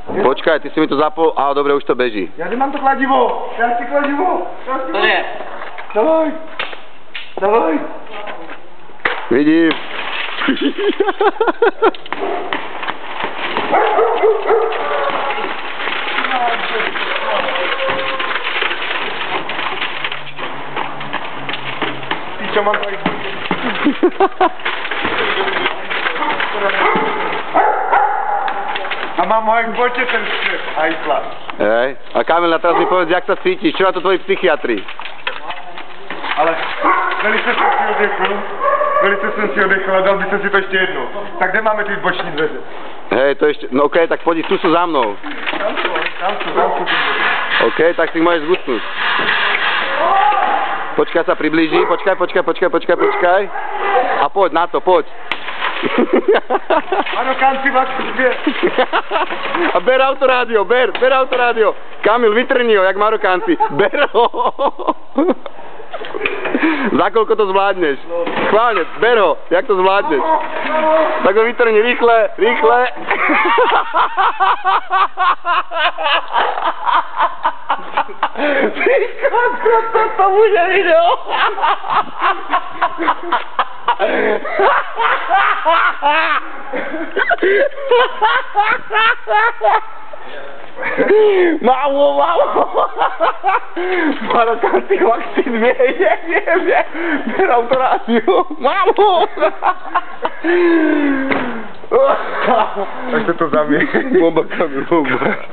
Počkaj, ty si mi to zapol. Á, dobre, už to beží. Ja nemám to kladivo. Ja chci kladivo. To nie. Davaj. Davaj. Vidím. Ty čo mám to aj... A mám ho aj v bote ten škret, hajtla. Hej. A Kamil, na teraz mi povedz, jak sa cítiš, čo na to tvoji psychiatri? Ale velice jsem si odechl a dal by som si to ešte jednu. Tak kde máme ty boční dveře? Hej, to ešte, no okej, tak poď, tu sú za mnou. Tam sú. Okej, tak si ich môžeš zgustnúť. Počkaj, sa priblíži, počkaj. A poď na to, poď. Marokánci vás dvě. A ber autorádio, ber autorádio. Kamil, vytrni ho, jak Marokánci. Ber ho. Za koľko to zvládneš? Chválne, ber ho, jak to zvládneš? Tak ho vytrni, rýchle. Ty kokos, toto bude video. Mamo. Marokánci vakcín, vie. Ber autorádiu. Mamo. Tak to zamie. Bomba, Kamil, bomba.